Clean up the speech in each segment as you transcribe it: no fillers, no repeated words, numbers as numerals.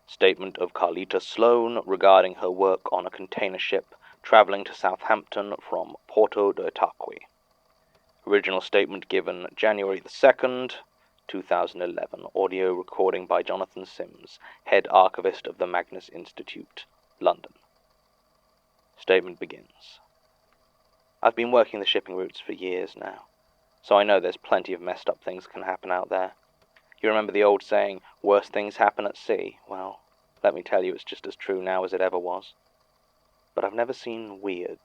Statement of Carlita Sloane regarding her work on a container ship traveling to Southampton from Porto de Itaqui. Original statement given January the 2nd, 2011. Audio recording by Jonathan Sims, Head Archivist of the Magnus Institute, London. Statement begins. I've been working the shipping routes for years now, so I know there's plenty of messed up things can happen out there. You remember the old saying, worse things happen at sea? Well, let me tell you, it's just as true now as it ever was. But I've never seen weird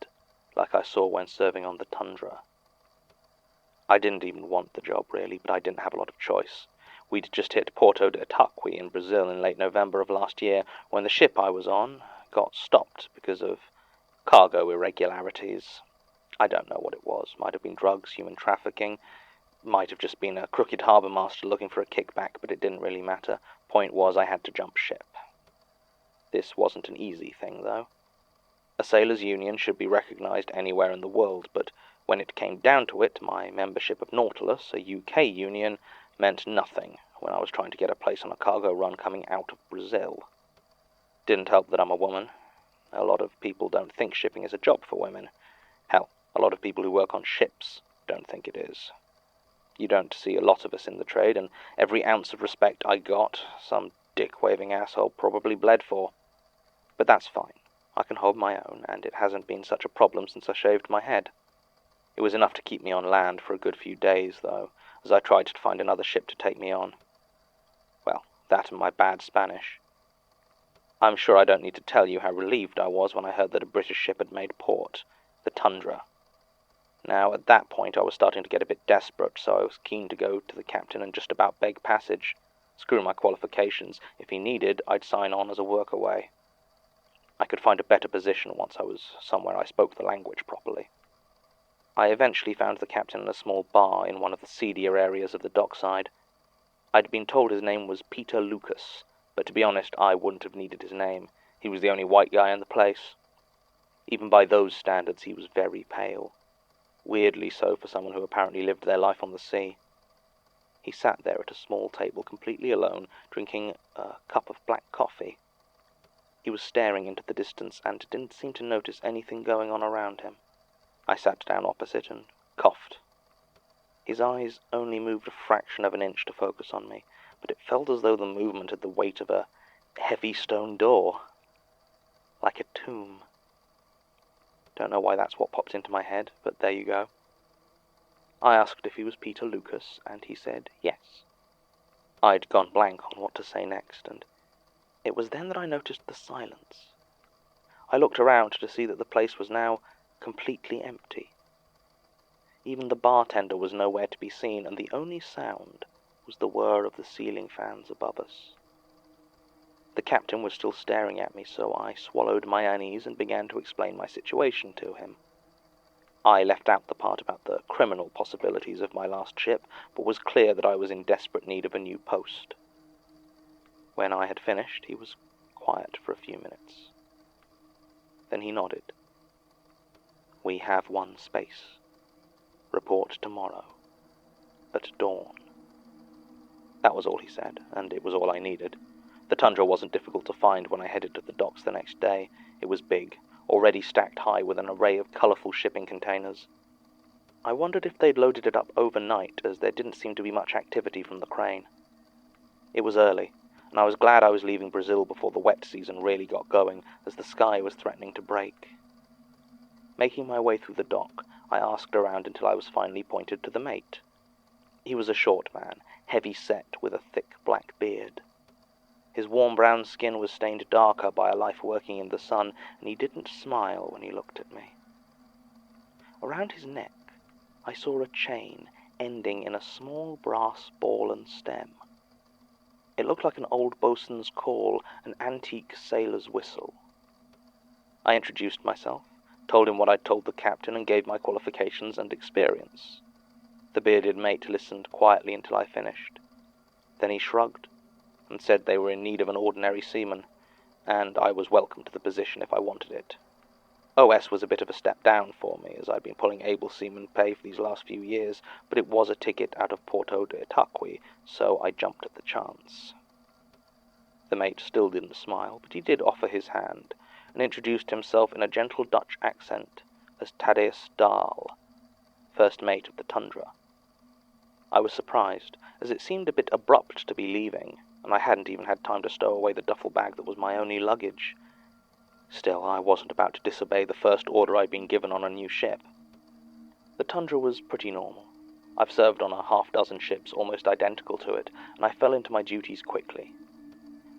like I saw when serving on the Tundra. I didn't even want the job, really, but I didn't have a lot of choice. We'd just hit Porto de Itaqui in Brazil in late November of last year when the ship I was on got stopped because of cargo irregularities. I don't know what it was. Might have been drugs, human trafficking. Might have just been a crooked harbour master looking for a kickback, but it didn't really matter. Point was, I had to jump ship. This wasn't an easy thing, though. A sailors' union should be recognised anywhere in the world, but when it came down to it, my membership of Nautilus, a UK union, meant nothing when I was trying to get a place on a cargo run coming out of Brazil. Didn't help that I'm a woman. A lot of people don't think shipping is a job for women. Hell, a lot of people who work on ships don't think it is. You don't see a lot of us in the trade, and every ounce of respect I got, some dick-waving asshole probably bled for. But that's fine. I can hold my own, and it hasn't been such a problem since I shaved my head. It was enough to keep me on land for a good few days, though, as I tried to find another ship to take me on. Well, that and my bad Spanish. I'm sure I don't need to tell you how relieved I was when I heard that a British ship had made port, the Tundra. Now, at that point, I was starting to get a bit desperate, so I was keen to go to the captain and just about beg passage. Screw my qualifications. If he needed, I'd sign on as a workaway. I could find a better position once I was somewhere I spoke the language properly. I eventually found the captain in a small bar in one of the seedier areas of the dockside. I'd been told his name was Peter Lucas, but to be honest, I wouldn't have needed his name. He was the only white guy in the place. Even by those standards, he was very pale. Weirdly so for someone who apparently lived their life on the sea. He sat there at a small table completely alone, drinking a cup of black coffee. He was staring into the distance and didn't seem to notice anything going on around him. I sat down opposite and coughed. His eyes only moved a fraction of an inch to focus on me, but it felt as though the movement had the weight of a heavy stone door, like a tomb. Don't know why that's what popped into my head, but there you go. I asked if he was Peter Lucas, and he said yes. I'd gone blank on what to say next, and it was then that I noticed the silence. I looked around to see that the place was now completely empty. Even the bartender was nowhere to be seen, and the only sound was the whir of the ceiling fans above us. The captain was still staring at me, so I swallowed my unease and began to explain my situation to him. I left out the part about the criminal possibilities of my last ship, but was clear that I was in desperate need of a new post. When I had finished, he was quiet for a few minutes. Then he nodded. We have one space. Report tomorrow, at dawn. That was all he said, and it was all I needed. The Tundra wasn't difficult to find when I headed to the docks the next day. It was big, already stacked high with an array of colourful shipping containers. I wondered if they'd loaded it up overnight, as there didn't seem to be much activity from the crane. It was early, and I was glad I was leaving Brazil before the wet season really got going, as the sky was threatening to break. Making my way through the dock, I asked around until I was finally pointed to the mate. He was a short man, heavy-set, with a thick black beard. His warm brown skin was stained darker by a life working in the sun, and he didn't smile when he looked at me. Around his neck, I saw a chain ending in a small brass ball and stem. It looked like an old boatswain's call, an antique sailor's whistle. I introduced myself, told him what I'd told the captain, and gave my qualifications and experience. The bearded mate listened quietly until I finished. Then he shrugged and said they were in need of an ordinary seaman, and I was welcome to the position if I wanted it. OS was a bit of a step down for me, as I'd been pulling able seaman pay for these last few years, but it was a ticket out of Porto de Itaqui, so I jumped at the chance. The mate still didn't smile, but he did offer his hand, and introduced himself in a gentle Dutch accent as Thaddeus Dahl, first mate of the Tundra. I was surprised, as it seemed a bit abrupt to be leaving, and I hadn't even had time to stow away the duffel bag that was my only luggage. Still, I wasn't about to disobey the first order I'd been given on a new ship. The Tundra was pretty normal. I've served on a half-dozen ships almost identical to it, and I fell into my duties quickly.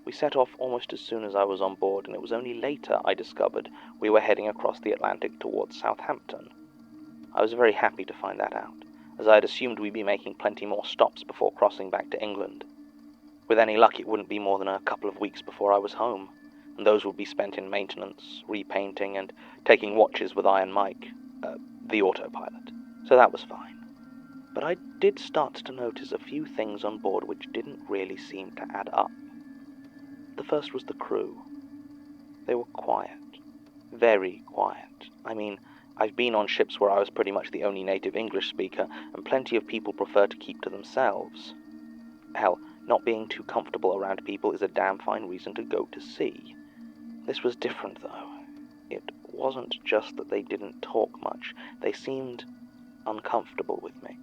We set off almost as soon as I was on board, and it was only later I discovered we were heading across the Atlantic towards Southampton. I was very happy to find that out, as I had assumed we'd be making plenty more stops before crossing back to England. With any luck, it wouldn't be more than a couple of weeks before I was home, and those would be spent in maintenance, repainting, and taking watches with Iron Mike, the autopilot. So that was fine. But I did start to notice a few things on board which didn't really seem to add up. The first was the crew. They were quiet. Very quiet. I mean, I've been on ships where I was pretty much the only native English speaker, and plenty of people prefer to keep to themselves. Hell, not being too comfortable around people is a damn fine reason to go to sea. This was different, though. It wasn't just that they didn't talk much. They seemed uncomfortable with me.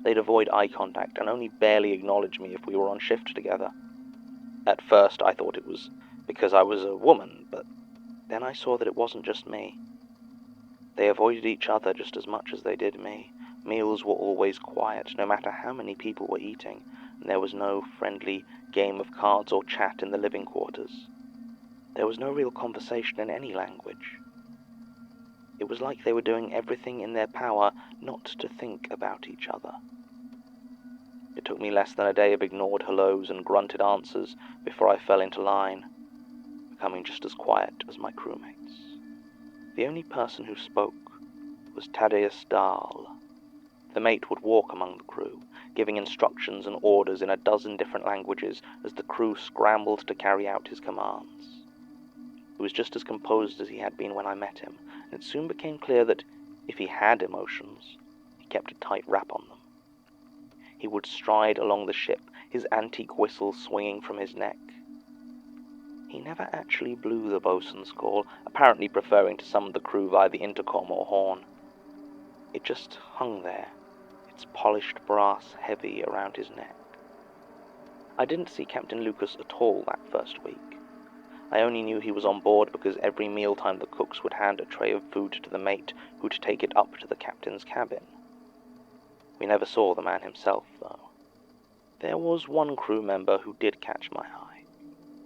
They'd avoid eye contact and only barely acknowledge me if we were on shift together. At first I thought it was because I was a woman, but then I saw that it wasn't just me. They avoided each other just as much as they did me. Meals were always quiet, no matter how many people were eating, and there was no friendly game of cards or chat in the living quarters. There was no real conversation in any language. It was like they were doing everything in their power not to think about each other. It took me less than a day of ignored hellos and grunted answers before I fell into line, becoming just as quiet as my crewmates. The only person who spoke was Thaddeus Dahl. The mate would walk among the crew, giving instructions and orders in a dozen different languages as the crew scrambled to carry out his commands. He was just as composed as he had been when I met him, and it soon became clear that if he had emotions, he kept a tight wrap on them. He would stride along the ship, his antique whistle swinging from his neck. He never actually blew the boatswain's call, apparently preferring to summon the crew via the intercom or horn. It just hung there, its polished brass heavy around his neck. I didn't see Captain Lucas at all that first week. I only knew he was on board because every mealtime the cooks would hand a tray of food to the mate, who'd take it up to the captain's cabin. We never saw the man himself, though. There was one crew member who did catch my eye.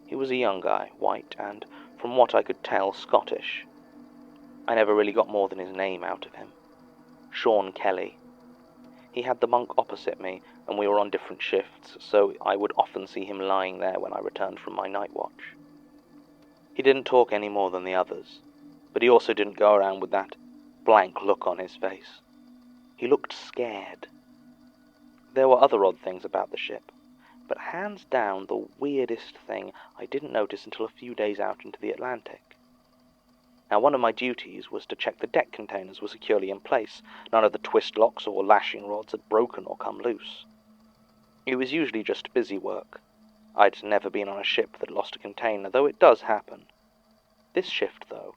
He was a young guy, white, and, from what I could tell, Scottish. I never really got more than his name out of him. Sean Kelly. He had the bunk opposite me, and we were on different shifts, so I would often see him lying there when I returned from my night watch. He didn't talk any more than the others, but he also didn't go around with that blank look on his face. He looked scared. There were other odd things about the ship, but hands down the weirdest thing I didn't notice until a few days out into the Atlantic. Now, one of my duties was to check the deck containers were securely in place. None of the twist locks or lashing rods had broken or come loose. It was usually just busy work. I'd never been on a ship that lost a container, though it does happen. This shift, though,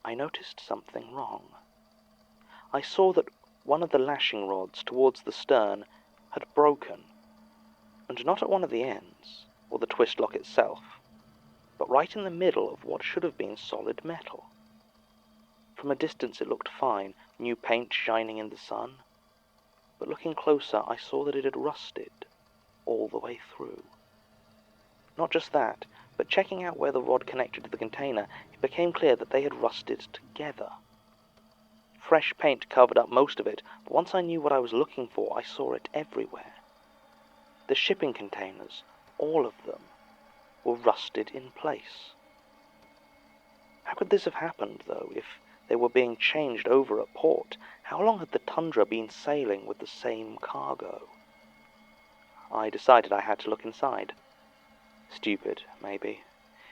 I noticed something wrong. I saw that one of the lashing rods towards the stern had broken, and not at one of the ends, or the twist lock itself, but right in the middle of what should have been solid metal. From a distance it looked fine, new paint shining in the sun, but looking closer I saw that it had rusted all the way through. Not just that, but checking out where the rod connected to the container, it became clear that they had rusted together. Fresh paint covered up most of it, but once I knew what I was looking for, I saw it everywhere. The shipping containers, all of them, were rusted in place. How could this have happened, though, if they were being changed over at port? How long had the Tundra been sailing with the same cargo? I decided I had to look inside. Stupid, maybe.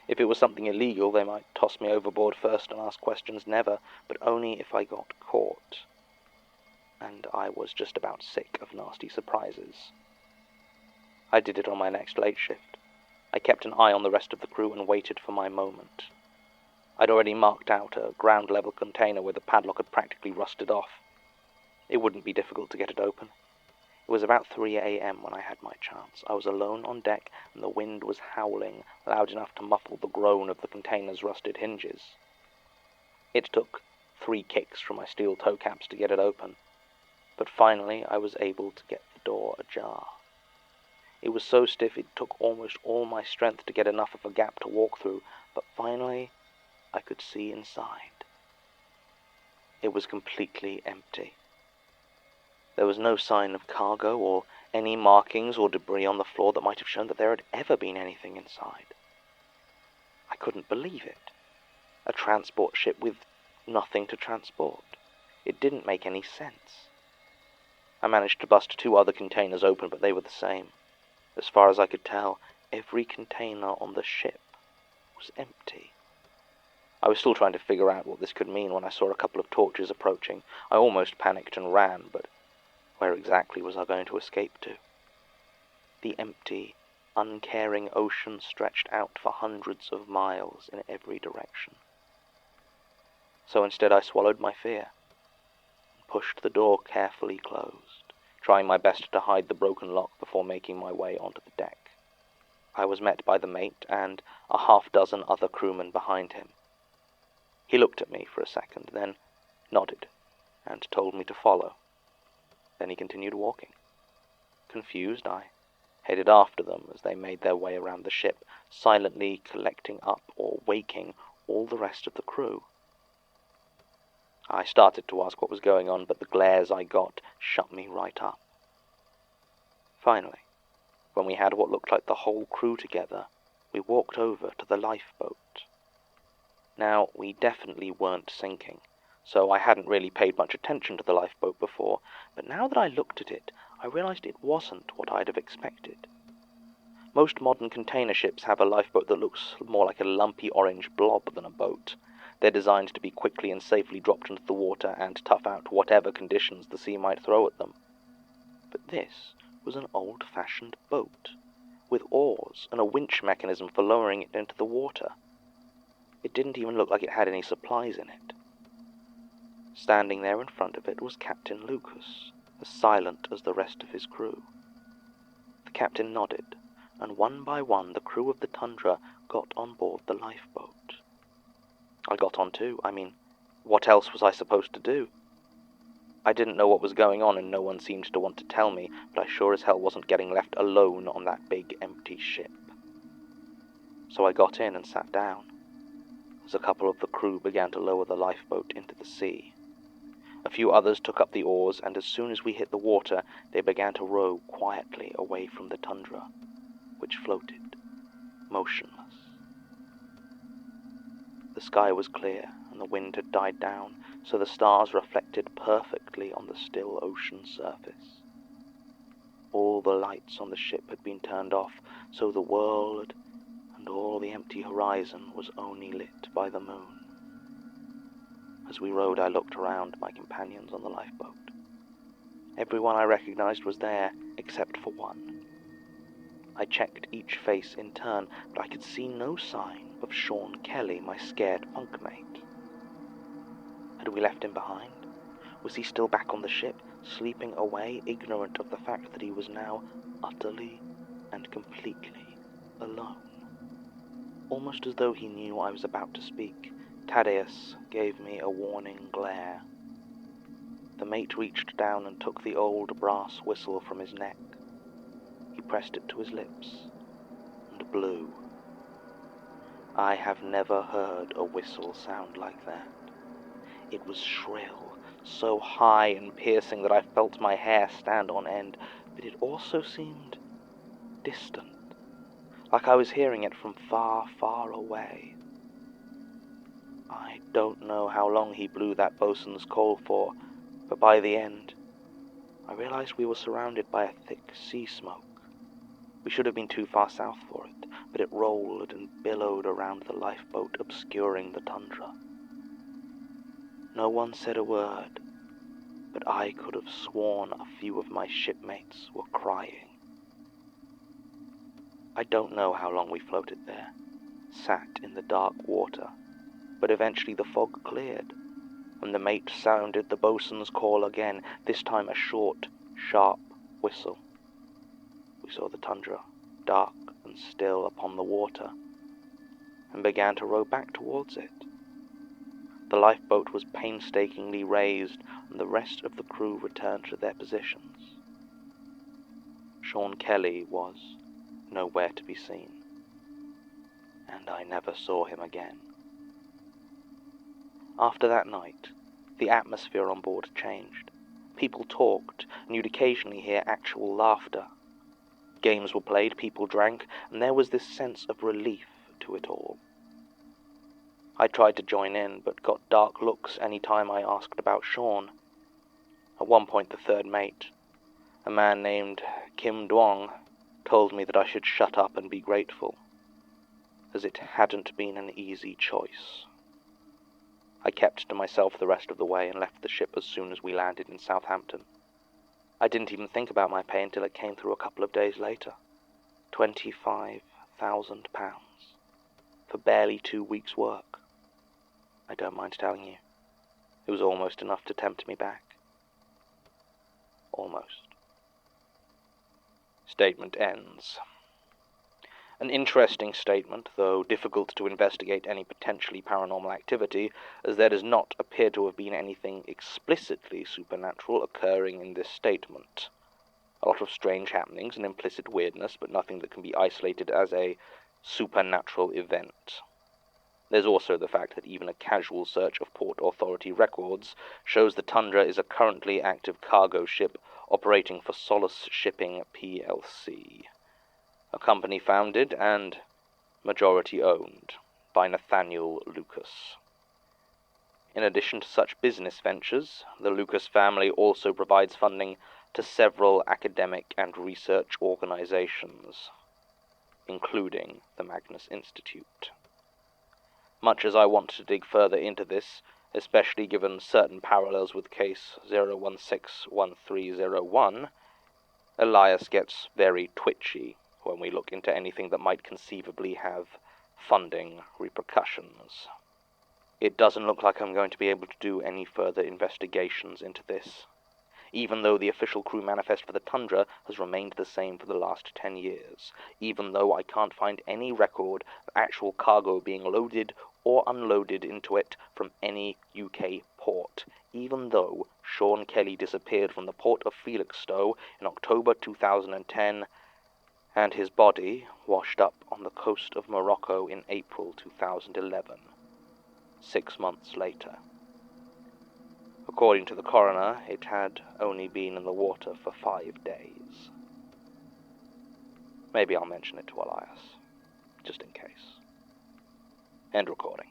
If it was something illegal, they might toss me overboard first and ask questions never, but only if I got caught. And I was just about sick of nasty surprises. I did it on my next late shift. I kept an eye on the rest of the crew and waited for my moment. I'd already marked out a ground-level container where the padlock had practically rusted off. It wouldn't be difficult to get it open. It was about 3 a.m. when I had my chance. I was alone on deck, and the wind was howling, loud enough to muffle the groan of the container's rusted hinges. It took 3 kicks from my steel toe caps to get it open, but finally I was able to get the door ajar. It was so stiff it took almost all my strength to get enough of a gap to walk through, but finally I could see inside. It was completely empty. There was no sign of cargo or any markings or debris on the floor that might have shown that there had ever been anything inside. I couldn't believe it. A transport ship with nothing to transport. It didn't make any sense. I managed to bust 2 other containers open, but they were the same. As far as I could tell, every container on the ship was empty. I was still trying to figure out what this could mean when I saw a couple of torches approaching. I almost panicked and ran, but where exactly was I going to escape to? The empty, uncaring ocean stretched out for hundreds of miles in every direction. So instead I swallowed my fear and pushed the door carefully closed, trying my best to hide the broken lock before making my way onto the deck. I was met by the mate and a half-dozen other crewmen behind him. He looked at me for a second, then nodded and told me to follow. Then he continued walking. Confused, I headed after them as they made their way around the ship, silently collecting up or waking all the rest of the crew. I started to ask what was going on, but the glares I got shut me right up. Finally, when we had what looked like the whole crew together, we walked over to the lifeboat. Now, we definitely weren't sinking, so I hadn't really paid much attention to the lifeboat before, but now that I looked at it, I realized it wasn't what I'd have expected. Most modern container ships have a lifeboat that looks more like a lumpy orange blob than a boat. They're designed to be quickly and safely dropped into the water and tough out whatever conditions the sea might throw at them. But this was an old-fashioned boat, with oars and a winch mechanism for lowering it into the water. It didn't even look like it had any supplies in it. Standing there in front of it was Captain Lucas, as silent as the rest of his crew. The captain nodded, and one by one the crew of the Tundra got on board the lifeboat. I got on too. What else was I supposed to do? I didn't know what was going on, and no one seemed to want to tell me, but I sure as hell wasn't getting left alone on that big empty ship. So I got in and sat down, as a couple of the crew began to lower the lifeboat into the sea. A few others took up the oars, and as soon as we hit the water, they began to row quietly away from the Tundra, which floated, motionless. The sky was clear, and the wind had died down, so the stars reflected perfectly on the still ocean surface. All the lights on the ship had been turned off, so the world and all the empty horizon was only lit by the moon. As we rowed, I looked around my companions on the lifeboat. Everyone I recognized was there, except for one. I checked each face in turn, but I could see no sign of Sean Kelly, my scared bunkmate. Had we left him behind? Was he still back on the ship, sleeping away, ignorant of the fact that he was now utterly and completely alone? Almost as though he knew I was about to speak, Thaddeus gave me a warning glare. The mate reached down and took the old brass whistle from his neck. He pressed it to his lips and blew. I have never heard a whistle sound like that. It was shrill, so high and piercing that I felt my hair stand on end, but it also seemed distant, like I was hearing it from far, far away. I don't know how long he blew that bosun's call for, but by the end, I realized we were surrounded by a thick sea smoke. We should have been too far south for it, but it rolled and billowed around the lifeboat, obscuring the tundra. No one said a word, but I could have sworn a few of my shipmates were crying. I don't know how long we floated there, sat in the dark water, but eventually the fog cleared, and the mate sounded the boatswain's call again, this time a short, sharp whistle. We saw the tundra, dark and still upon the water, and began to row back towards it. The lifeboat was painstakingly raised, and the rest of the crew returned to their positions. Sean Kelly was nowhere to be seen, and I never saw him again. After that night, the atmosphere on board changed. People talked, and you'd occasionally hear actual laughter. Games were played, people drank, and there was this sense of relief to it all. I tried to join in, but got dark looks any time I asked about Sean. At one point, the third mate, a man named Kim Duong, told me that I should shut up and be grateful, as it hadn't been an easy choice. I kept to myself the rest of the way and left the ship as soon as we landed in Southampton. I didn't even think about my pay until it came through a couple of days later. £25,000 for barely 2 weeks' work. I don't mind telling you, it was almost enough to tempt me back. Almost. Statement ends. An interesting statement, though difficult to investigate any potentially paranormal activity, as there does not appear to have been anything explicitly supernatural occurring in this statement. A lot of strange happenings and implicit weirdness, but nothing that can be isolated as a supernatural event. There's also the fact that even a casual search of Port Authority records shows the Tundra is a currently active cargo ship operating for Solace Shipping plc, a company founded and majority owned by Nathaniel Lucas. In addition to such business ventures, the Lucas family also provides funding to several academic and research organizations, including the Magnus Institute. Much as I want to dig further into this, especially given certain parallels with case 0161301, Elias gets very twitchy when we look into anything that might conceivably have funding repercussions. It doesn't look like I'm going to be able to do any further investigations into this, even though the official crew manifest for the Tundra has remained the same for the last 10 years, even though I can't find any record of actual cargo being loaded or unloaded into it from any UK port, even though Sean Kelly disappeared from the port of Felixstowe in October 2010, and his body washed up on the coast of Morocco in April 2011, 6 months later. According to the coroner, it had only been in the water for 5 days. Maybe I'll mention it to Elias, just in case. End recording.